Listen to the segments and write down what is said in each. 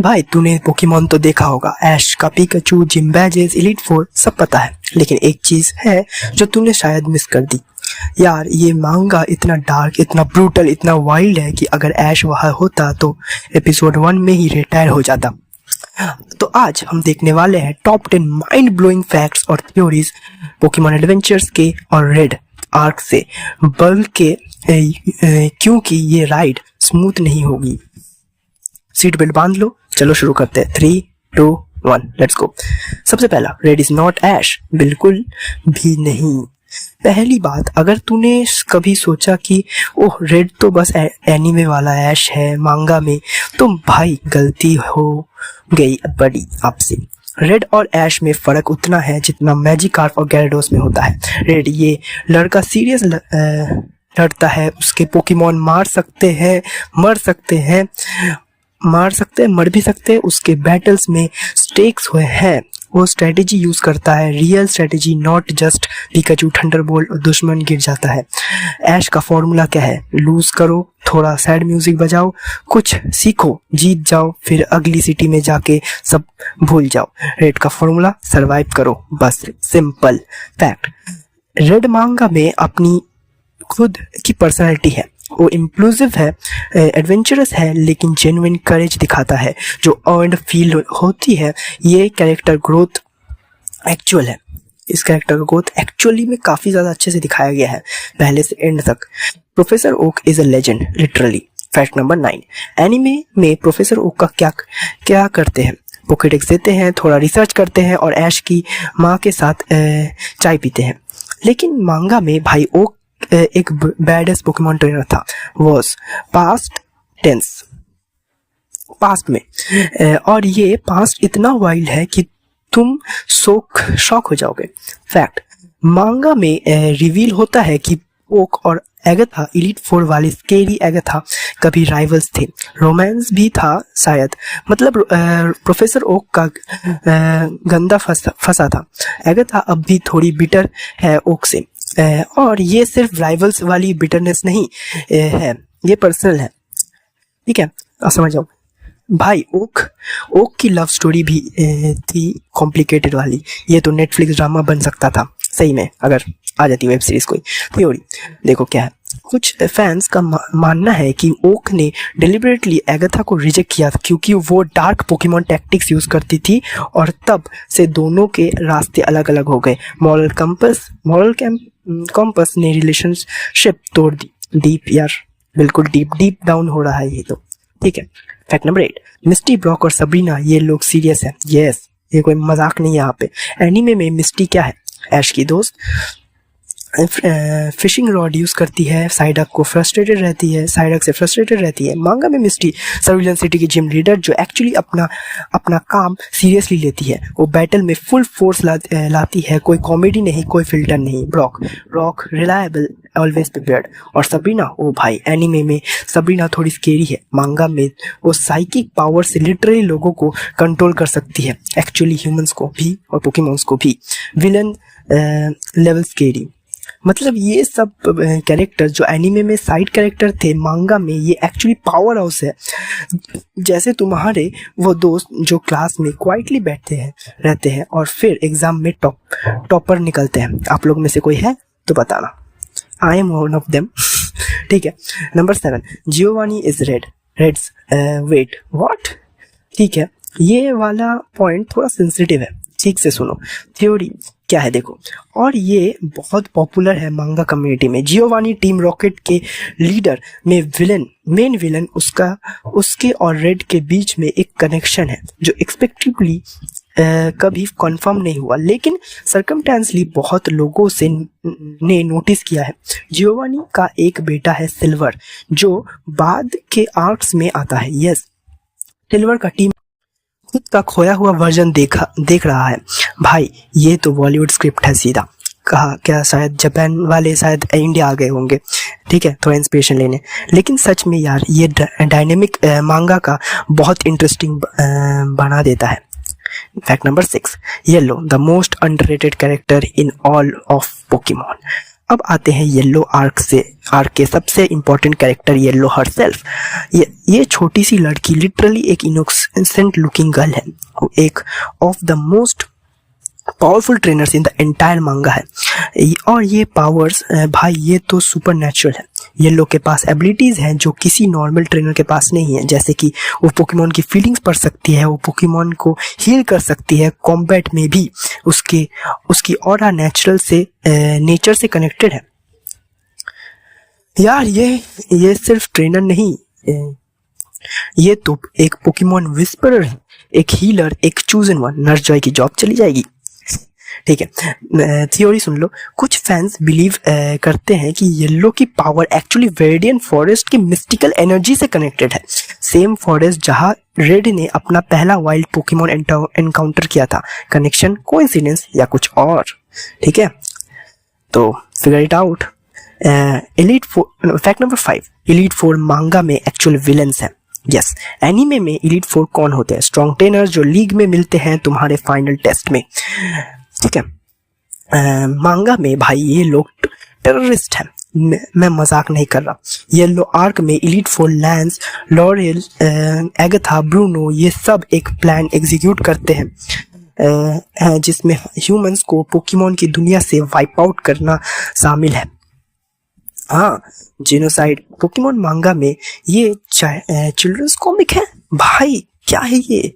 भाई तूने पोकेमॉन तो देखा होगा, ऐश का पिकाचू, जिम्बैजेस, एलीट फोर सब पता है, लेकिन एक चीज है जो तूने शायद मिस कर दी। यार ये मांगा इतना डार्क, इतना ब्रूटल, इतना वाइल्ड है कि अगर ऐश वहाँ होता तो एपिसोड 1 में ही रिटायर हो जाता। तो आज हम देखने वाले हैं टॉप 10 माइंड ब्लोइंग फैक्ट्स और थ्योरीज पोकेमॉन एडवेंचर्स के और रेड आर्क से बल के, क्योंकि ये राइड स्मूथ नहीं होगी। सीट बेल्ट बांध लो, चलो शुरू करते हैं। 3, 2, 1 लेट्स गो। सबसे पहला, रेड इज नॉट ऐश, बिल्कुल भी नहीं। पहली बात, अगर तूने कभी सोचा कि ओह रेड तो बस एनीमे वाला ऐश है मांगा में, तो भाई गलती हो गई बड़ी आपसे। रेड और ऐश में फर्क उतना है जितना मैजिकार्प और gyarados में होता है। रेड ये लड़का सीरियस लड़ता है, उसके पोकेमॉन मार सकते हैं, मर भी सकते हैं, उसके बैटल्स में स्टेक्स हुए हैं, वो स्ट्रेटेजी यूज करता है, real strategy, not just Pikachu Thunderbolt और दुश्मन गिर जाता है। ऐश का फॉर्मूला क्या है? लूज करो, थोड़ा सैड म्यूजिक बजाओ, कुछ सीखो, जीत जाओ, फिर अगली सिटी में जाके सब भूल जाओ। रेड का फॉर्मूला सरवाइव करो, बस सिंपल फैक्ट। रेड मांगा में अपनी खुद की पर्सनैलिटी है, वो इम्प्लूसिव है, एडवेंचरस है, लेकिन जेन्युइन करेज दिखाता है जो अर्न्ड फील होती है। ये कैरेक्टर ग्रोथ एक्चुअल है, इस कैरेक्टर का ग्रोथ एक्चुअली में काफ़ी ज़्यादा अच्छे से दिखाया गया है पहले से एंड तक। Professor Oak is a legend literally. Fact number 9, anime में प्रोफेसर ओक का क्या करते हैं? पोकेडेक्स देते हैं, थोड़ा रिसर्च करते हैं और ऐश की माँ के साथ चाय पीते हैं। लेकिन मांगा में भाई ओक एक बैडेस पोकेमॉन ट्रेनर था, वॉज पास्ट टेंस, पास्ट में, और ये पास्ट इतना वाइल्ड है कि तुम शॉक हो जाओगे। फैक्ट, मांगा में रिवील होता है कि ओक और एगाथा, एलीट फोर वाली स्केरी एगाथा, कभी राइवल्स थे, रोमांस भी था शायद, मतलब प्रोफेसर ओक का गंदा फंसा था। एगाथा अब भी थोड़ी बिटर है ओक से, और ये सिर्फ राइवल्स वाली बिटरनेस नहीं है, ये पर्सनल है, ठीक है, आप समझ जाओ। भाई ओक की लव स्टोरी भी थी कॉम्प्लिकेटेड वाली, ये तो नेटफ्लिक्स ड्रामा बन सकता था सही में अगर आ जाती वेब सीरीज कोई। थ्योरी देखो क्या है। कुछ फैंस का मानना है कि ओक ने डिलिबरेटली एगाथा को रिजेक्ट किया क्योंकि वो डार्क पोकेमॉन टैक्टिक्स यूज करती थी, और तब से दोनों के रास्ते अलग अलग हो गए। मॉरल कॉम्पस ने रिलेशनशिप तोड़ दी। डीप यार, बिल्कुल डीप डाउन हो रहा है ये तो, ठीक है। फैक्ट नंबर 8, मिस्टी, ब्रॉक और सबरीना ये लोग सीरियस है। यस, ये कोई मजाक नहीं है यहाँ पे। एनीमे में मिस्टी क्या है? ऐश की दोस्त, फिशिंग रॉड यूज करती है, साइडक से फ्रस्ट्रेटेड रहती है। मांगा में मिस्टी सर्विलेंस सिटी की जिम लीडर जो एक्चुअली अपना काम सीरियसली लेती है, वो बैटल में फुल फोर्स लाती है, कोई कॉमेडी नहीं, कोई फिल्टर नहीं। Rock reliable, always prepared. और सबरीना, ओ भाई एनीमे में सबरीना थोड़ी स्केरी है, मांगा में वो साइकिक पावर से लिटरली लोगों को कंट्रोल कर सकती है, एक्चुअली ह्यूमंस को भी और पोकेमॉन्स को भी। विलन लेवल स्केरी, मतलब ये सब कैरेक्टर जो एनीमे में साइड कैरेक्टर थे, मांगा में ये एक्चुअली पावर हाउस है। जैसे तुम्हारे वो दोस्त जो क्लास में क्वाइटली रहते हैं और फिर एग्जाम में टॉपर निकलते हैं। आप लोग में से कोई है तो बताना, I am one of them, ठीक है। Number 7, Giovanni is Red's wait what, ठीक है, ये वाला पॉइंट थोड़ा सेंसिटिव है, ठीक से सुनो। थ्योरी क्या है देखो, और ये बहुत पॉपुलर है मांगा कम्युनिटी में। जियोवानी टीम रॉकेट के लीडर में मेन विलन उसके और रेड के बीच में एक कनेक्शन है जो एक्सपेक्टेडली कभी कंफर्म नहीं हुआ, लेकिन सर्कमस्टेंसली बहुत लोगों ने नोटिस किया है। जियोवानी का एक बेटा है सिल्वर, जो बाद के आर्क्स में आता है। यस, सिल्वर का टीम खुद का खोया हुआ वर्जन देख रहा है। भाई ये तो बॉलीवुड स्क्रिप्ट है सीधा, कहा क्या शायद जापान वाले शायद इंडिया आ गए होंगे, ठीक है, थोड़ा इंस्पिरेशन लेने। लेकिन सच में यार ये डायनेमिक मांगा का बहुत इंटरेस्टिंग बना देता है। Fact number 6, yellow the most underrated character in all of Pokemon. अब आते हैं येलो आर्क के सबसे इम्पोर्टेंट कैरेक्टर येलो हरसेल्फ। ये छोटी सी लड़की लिटरली एक इनोसेंट लुकिंग गर्ल है, एक of the most powerful trainers in the entire मांगा है। और ये पावर्स भाई ये तो सुपर नेचुरल है। येलो के पास एबिलिटीज़ हैं जो किसी नॉर्मल ट्रेनर के पास नहीं है, जैसे कि वो पोकेमॉन की फीलिंग्स पढ़ सकती है, वो पोकेमॉन को हील कर सकती है, कॉम्बैट में भी उसकी ऑरा नेचर से कनेक्टेड है। यार ये सिर्फ ट्रेनर नहीं, ये तो एक पोकेमॉन विस्परर है, एक हीलर, एक चूजन वन। नर्स जॉय की जॉब चली जाएगी। ठीक है, थ्योरी सुन लो। कुछ फैंस बिलीव करते हैं कि येलो की पावर एक्चुअली वेरिडियन फॉरेस्ट की मिस्टिकल एनर्जी से कनेक्टेड है, सेम फॉरेस्ट जहां रेड ने अपना पहला वाइल्ड पोकेमॉन एनकाउंटर किया था। कनेक्शन, कोइंसिडेंस या कुछ और? ठीक है, तो figure it out. Fact number 5, elite four मांगा में एक्चुअल विलन्स हैं। यस, एनीमे में एलीट फोर कौन होते हैं? स्ट्रॉन्ग ट्रेनर्स जो लीग में मिलते हैं तुम्हारे फाइनल टेस्ट में। ठीक है, मांगा में भाई ये लोग टेररिस्ट हैं, मैं मजाक नहीं कर रहा। येलो आर्क में elite four lens, laurel, Agatha, Bruno ये सब एक प्लान एग्जीक्यूट करते हैं जिसमें ह्यूमंस को पोकेमॉन की दुनिया से वाइप आउट करना शामिल है। हाँ, जेनोसाइड पोकेमॉन मांगा में ये चिल्ड्रंस कॉमिक है भाई। क्या है ये?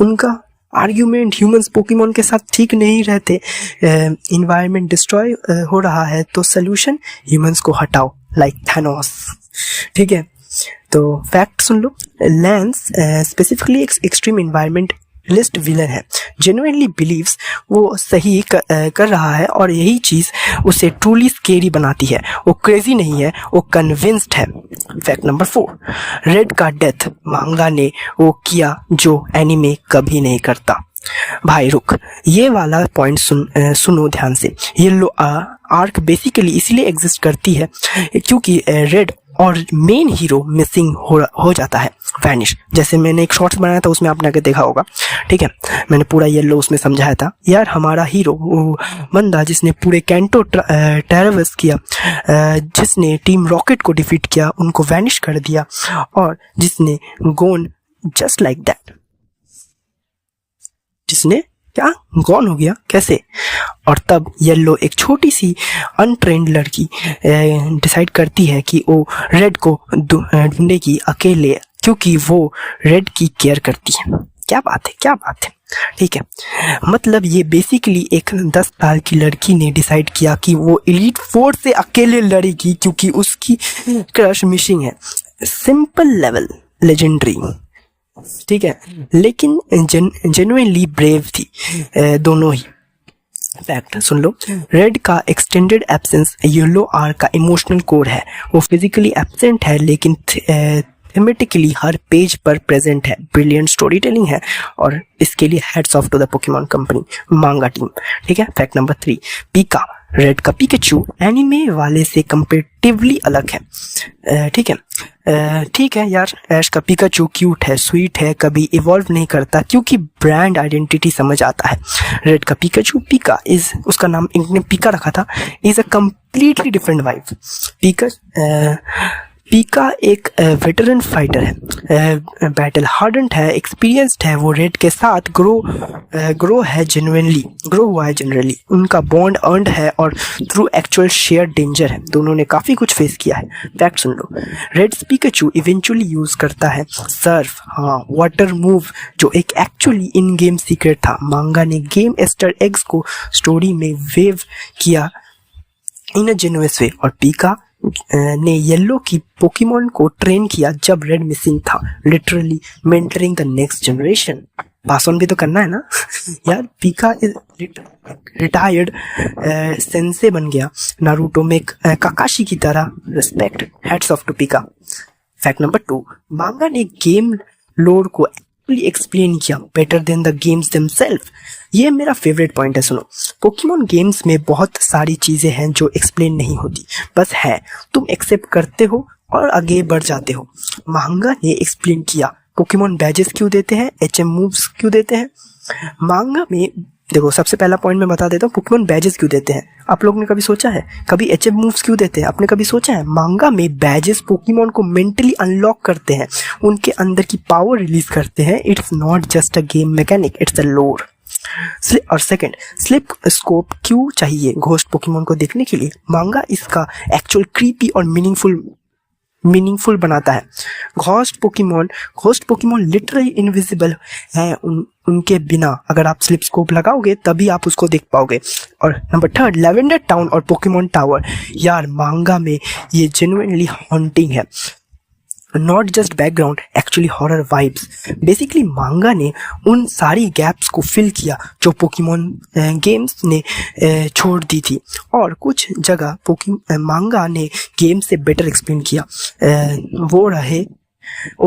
उनका आर्ग्यूमेंट ह्यूमंस पोकेमॉन के साथ ठीक नहीं रहते, इन्वायरमेंट डिस्ट्रॉय हो रहा है, तो सोल्यूशन ह्यूमंस को हटाओ, लाइक थैनोस। ठीक है, तो फैक्ट सुन लो। लैंस specifically extreme environmentalist villain है, जेन्युइनली बिलीव्स वो सही कर रहा है और यही चीज़ उसे ट्रूली स्केरी बनाती है। वो क्रेजी नहीं है, वो कन्विंस्ड है। फैक्ट नंबर 4, रेड का डेथ मांगा ने वो किया जो एनीमे कभी नहीं करता। भाई रुक, ये वाला पॉइंट सुनो ध्यान से। येलो आर्क बेसिकली इसलिए एग्जिस्ट करती है क्योंकि रेड और मेन हीरो मिसिंग हो जाता है, वैनिश। जैसे मैंने एक शॉर्ट्स बनाया था, उसमें आपने आगे देखा होगा। ठीक है, मैंने पूरा येलो उसमें समझाया था। यार हमारा हीरो वो बंदा जिसने पूरे कैंटो टेररिस्ट किया, जिसने टीम रॉकेट को डिफीट किया, उनको वैनिश कर दिया, और जिसने गोन जस्ट लाइक दैट, जिसने क्या गॉन हो गया कैसे? और तब येलो एक छोटी सी अनट्रेंड लड़की डिसाइड करती है कि वो रेड को ढूंढेगी अकेले, क्योंकि वो रेड की केयर करती है। क्या बात है, क्या बात है। ठीक है, मतलब ये बेसिकली एक 10 साल की लड़की ने डिसाइड किया कि वो एलीट फोर से अकेले लड़ेगी क्योंकि उसकी क्रश मिसिंग है। Simple level legendary. ठीक है, लेकिन जेन्युइनली ब्रेव थी दोनों ही। फैक्ट सुन लो। रेड का एक्सटेंडेड एब्सेंस येलो आर्क का इमोशनल कोर है। वो फिजिकली एब्सेंट है लेकिन थीमेटिकली हर पेज पर प्रेजेंट है। ब्रिलियंट स्टोरी टेलिंग है और इसके लिए hats off to the Pokemon company manga team. ठीक है, फैक्ट नंबर 3, पीका रेड का पिकाचू एनिमे वाले से कंपेटिवली अलग है। ठीक है यार, ऐश का पिकाचू क्यूट है, स्वीट है, कभी इवॉल्व नहीं करता क्योंकि ब्रांड आइडेंटिटी समझ आता है। रेड का पिकाचू, पीका इज उसका नाम इन्होंने पीका रखा था, is a completely different vibe. पीका एक वेटरन फाइटर है, बैटल हार्डन्ड है, एक्सपीरियंस्ड है। वो रेड के साथ ग्रो हुआ है जनरली। उनका बॉन्ड अर्नड है और थ्रू एक्चुअल शेयर डेंजर है। दोनों ने काफ़ी कुछ फेस किया है। फैक्ट सुन लो। रेड पिकाचू इवेंचुअली यूज़ करता है सर्फ, हाँ, वाटर मूव, जो एक एक्चुअली इन गेम सीक्रेट था। मांगा ने गेम एस्टर एग्स को स्टोरी में वेव किया इन अ जेन्युइन वे, और पीका ने येलो की पोकेमॉन को ट्रेन किया जब रेड मिसिंग था, literally mentoring the next generation. Pass on भी तो करना है ना यार। पीका रिटायर्ड सेंसे बन गया नारुतो में काकाशी की तरह। Respect, hats off to Pika. Fact number 2, manga ने गेम लोर को एक्सप्लेन किया better than the games themselves. ये मेरा फेवरेट पॉइंट है। सुनो, पोकेमॉन गेम्स में बहुत सारी चीज़ें हैं जो एक्सप्लेन नहीं होती, बस है, तुम एक्सेप्ट करते हो और आगे बढ़ जाते हो। मांगा ने एक्सप्लेन किया पोकेमॉन बैजेस क्यों देते हैं, HM मूव्स क्यों देते हैं। मांगा में देखो सबसे पहला पॉइंट मैं बता देता हूँ, पोकेमॉन बैजेस क्यों देते हैं? आप लोग ने कभी सोचा है? कभी एचएफ मूव्स क्यों देते हैं? आपने कभी सोचा है? मांगा में बैजेस पोकेमॉन को मेंटली अनलॉक करते हैं, उनके अंदर की पावर रिलीज करते हैं। It's not just a game mechanic, it's a लोर। और सेकंड, स्लिप स्कोप क्यों चाहिए घोस्ट पोकेमॉन को देखने के लिए? मांगा इसका एक्चुअल क्रीपी और मीनिंगफुल बनाता है। घोस्ट पोकेमॉन लिटरली इनविजिबल है, उनके बिना अगर आप स्लिप स्कोप लगाओगे तभी आप उसको देख पाओगे। और नंबर थर्ड, लेवेंडर टाउन और पोकेमॉन टावर, यार मांगा में ये जेन्युइनली हॉन्टिंग है, not just background, actually horror vibes. Basically मांगा ने उन सारी गैप्स को फिल किया जो पोकेमॉन गेम्स ने छोड़ दी थी, और कुछ जगह मांगा ने गेम से बेटर एक्सप्लेन किया। वो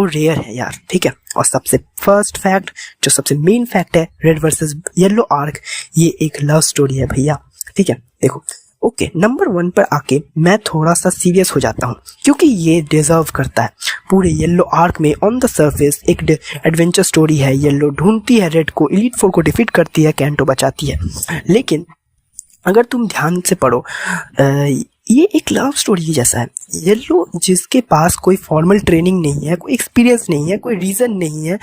रेयर है यार, ठीक है। और सबसे फर्स्ट फैक्ट, जो सबसे मेन फैक्ट है, रेड वर्सेस येलो आर्क, ये एक लव स्टोरी है भैया, ठीक है। देखो ओके, नंबर 1 पर आके मैं थोड़ा सा सीरियस हो जाता हूँ क्योंकि ये डिजर्व करता है। पूरे येलो आर्क में ऑन द सरफेस एक एडवेंचर स्टोरी है। येलो ढूंढती है रेड को, एलीट फोर को डिफीट करती है, कैंटो बचाती है। लेकिन अगर तुम ध्यान से पढ़ो, ये एक लव स्टोरी जैसा है। येलो जिसके पास कोई फॉर्मल ट्रेनिंग नहीं है, कोई एक्सपीरियंस नहीं है, कोई रीज़न नहीं है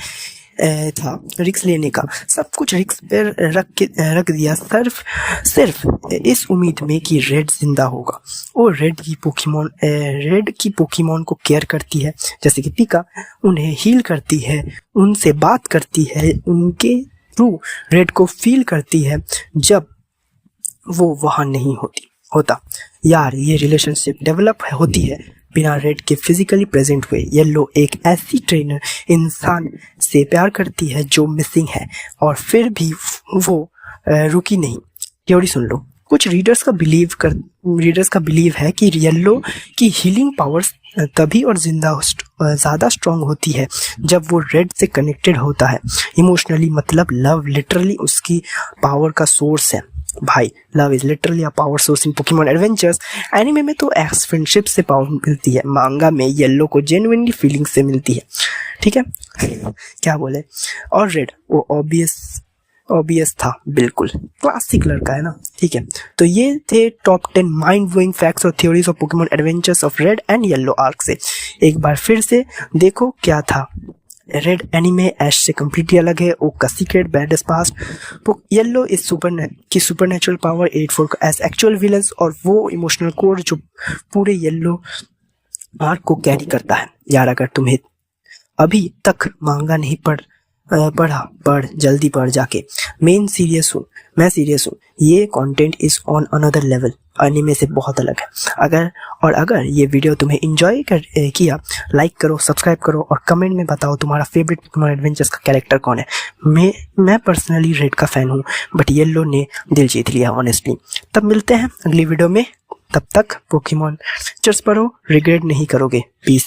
था रिक्स लेने का, सब कुछ रिक्स पर रख दिया सिर्फ इस उम्मीद में कि रेड जिंदा होगा। और रेड की पोकेमॉन को केयर करती है, जैसे कि पिका उन्हें हील करती है, उनसे बात करती है, उनके थ्रू रेड को फील करती है जब वो वहाँ नहीं होता। यार ये रिलेशनशिप डेवलप होती है बिना रेड के फिजिकली प्रेजेंट हुए। येलो एक ऐसी ट्रेनर इंसान से प्यार करती है जो मिसिंग है, और फिर भी वो रुकी नहीं। थ्योरी सुन लो, कुछ रीडर्स का बिलीव है कि येलो की हीलिंग पावर्स तभी और ज़्यादा स्ट्रॉन्ग होती है जब वो रेड से कनेक्टेड होता है इमोशनली। मतलब लव लिटरली उसकी पावर का सोर्स है भाई। Love is literally a power source in Pokemon adventures. Anime में तो एक्स फ्रेंडशिप से पावर मिलती है, मांगा में येलो को जेन्युइनली फीलिंग से मिलती है, ठीक है। क्या बोले? और रेड वो ऑब्वियस था, बिल्कुल क्लासिक लड़का है ना, ठीक है। तो ये थे टॉप 10 माइंड ब्लोइंग फैक्ट्स और theories of Pokemon adventures of red and yellow arc से। एक बार फिर से देखो क्या था। रेड एनिमे ऐश से कम्प्लीटली अलग है, ओक का secret, बैडेस past. Yellow is supernatural power, 8-4 का एज एक्चुअल विलन्स, और वो इमोशनल कोर जो पूरे येलो आर्क को कैरी करता है। यार अगर तुम्हें अभी तक मांगा नहीं पढ़ जल्दी पढ़ जाके। मैं सीरियस हूँ, ये content is on another level, anime से बहुत अलग है। अगर ये वीडियो तुम्हें एंजॉय किया, लाइक करो, सब्सक्राइब करो, और कमेंट में बताओ तुम्हारा फेवरेट पोकेमॉन एडवेंचर्स का कैरेक्टर कौन है। मैं पर्सनली रेड का फैन हूँ, बट येलो ने दिल जीत लिया ऑनेस्टली। तब मिलते हैं अगली वीडियो में, तब तक पोकेमॉन एडवेंचर्स पढ़ो, रिग्रेट नहीं करोगे। पीस।